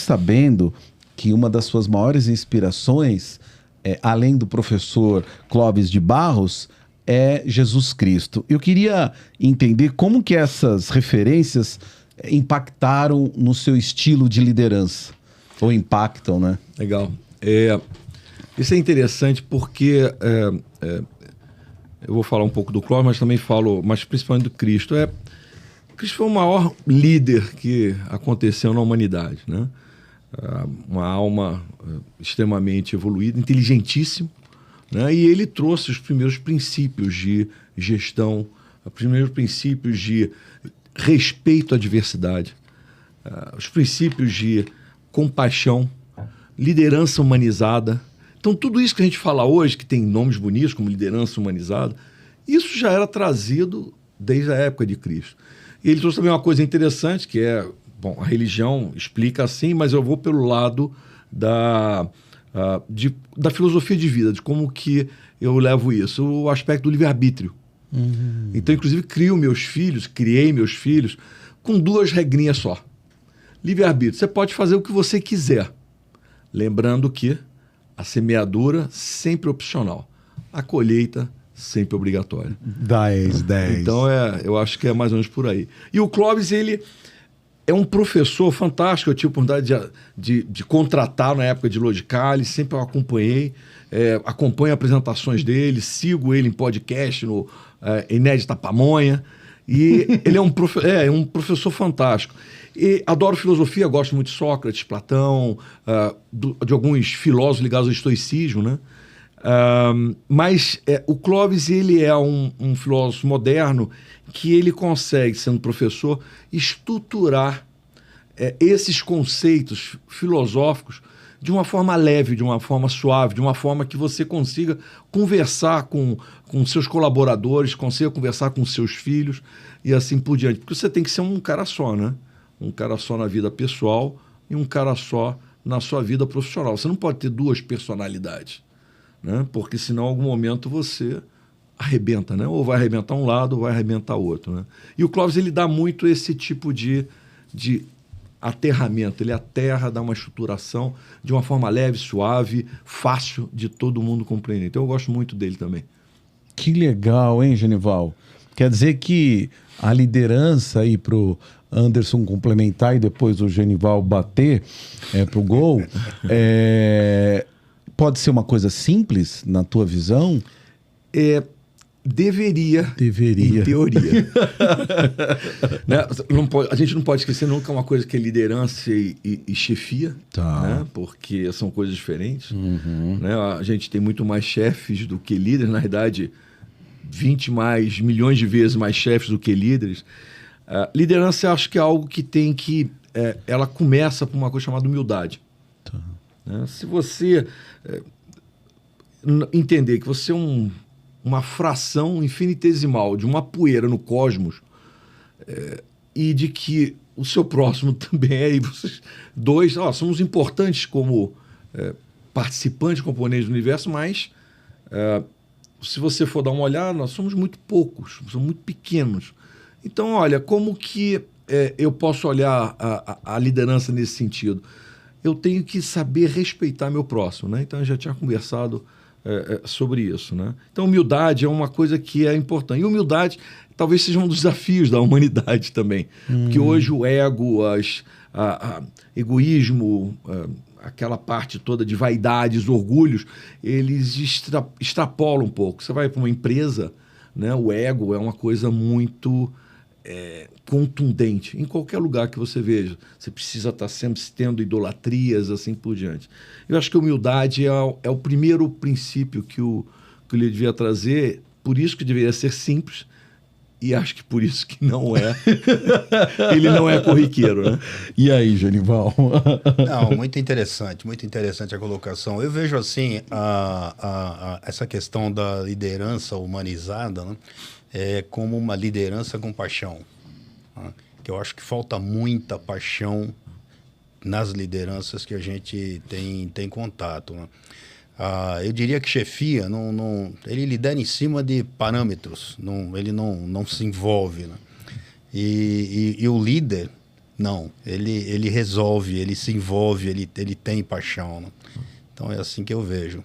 sabendo que uma das suas maiores inspirações, além do professor Clóvis de Barros, é Jesus Cristo. Eu queria entender como que essas referências impactaram no seu estilo de liderança, ou impactam, né? Legal. Isso é interessante porque eu vou falar um pouco do Clóvis, mas também falo, mas principalmente do Cristo. Cristo foi o maior líder que aconteceu na humanidade, né? Uma alma extremamente evoluída, inteligentíssimo, né? E ele trouxe os primeiros princípios de gestão, os primeiros princípios de respeito à diversidade, os princípios de compaixão, liderança humanizada. Então, tudo isso que a gente fala hoje, que tem nomes bonitos como liderança humanizada, isso já era trazido desde a época de Cristo. E ele trouxe também uma coisa interessante, que a religião explica assim, mas eu vou pelo lado da filosofia de vida, de como que eu levo isso, o aspecto do livre-arbítrio. Então, inclusive, criei meus filhos com 2 regrinhas só. Livre-arbítrio, você pode fazer o que você quiser, lembrando que a semeadura sempre opcional, a colheita sempre obrigatória. 10. Então, eu acho que é mais ou menos por aí. E o Clóvis, ele é um professor fantástico. Eu tive a oportunidade de contratar na época de Logicali, sempre eu acompanhei, acompanho apresentações dele, sigo ele em podcast, no Inédita Pamonha, e ele é um professor fantástico. E adoro filosofia, gosto muito de Sócrates, Platão, de alguns filósofos ligados ao estoicismo, né? Mas o Clóvis, ele é um filósofo moderno que ele consegue, sendo professor, estruturar esses conceitos filosóficos de uma forma leve, de uma forma suave, de uma forma que você consiga conversar com seus colaboradores, consiga conversar com seus filhos e assim por diante. Porque você tem que ser um cara só, né? Um cara só na vida pessoal e um cara só na sua vida profissional. Você não pode ter 2 personalidades, né? Porque senão, em algum momento, você arrebenta, né? Ou vai arrebentar um lado ou vai arrebentar outro, né? E o Clóvis, ele dá muito esse tipo de aterramento. Ele aterra, dá uma estruturação de uma forma leve, suave, fácil de todo mundo compreender. Então, eu gosto muito dele também. Que legal, hein, Genival? Quer dizer que a liderança aí pro Anderson complementar e depois o Genival bater pro gol, pode ser uma coisa simples, na tua visão? Deveria, em teoria. Né? A gente não pode esquecer nunca uma coisa que é liderança e chefia, né? Porque são coisas diferentes. Né? A gente tem muito mais chefes do que líderes, na verdade, 20 milhões de vezes mais chefes do que líderes. Liderança, eu acho que é algo que tem que... ela começa por uma coisa chamada humildade. Né? Se você entender que você é uma fração infinitesimal de uma poeira no cosmos, e de que o seu próximo também é, e vocês dois somos importantes como participantes, componentes do universo, mas se você for dar uma olhada, nós somos muito poucos, somos muito pequenos. Então, olha, como que eu posso olhar a liderança nesse sentido? Eu tenho que saber respeitar meu próximo, né? Então, eu já tinha conversado sobre isso, né? Então, humildade é uma coisa que é importante. E humildade talvez seja um dos desafios da humanidade também. Porque hoje o ego, egoísmo, aquela parte toda de vaidades, orgulhos, eles extrapolam um pouco. Você vai para uma empresa, né? O ego é uma coisa muito contundente. Em qualquer lugar que você veja, você precisa estar sempre tendo idolatrias, assim por diante. Eu acho que a humildade é o primeiro princípio que ele devia trazer, por isso que deveria ser simples, e acho que por isso que não é. Ele não é corriqueiro, né? E aí, Genival? Não, muito interessante a colocação. Eu vejo assim, essa questão da liderança humanizada, né, como uma liderança com paixão. Né? Que eu acho que falta muita paixão nas lideranças que a gente tem contato. Né? Eu diria que chefia, ele lidera em cima de parâmetros, ele não se envolve. Né? E o líder, Não, ele resolve, ele se envolve, ele tem paixão, né? Então é assim que eu vejo.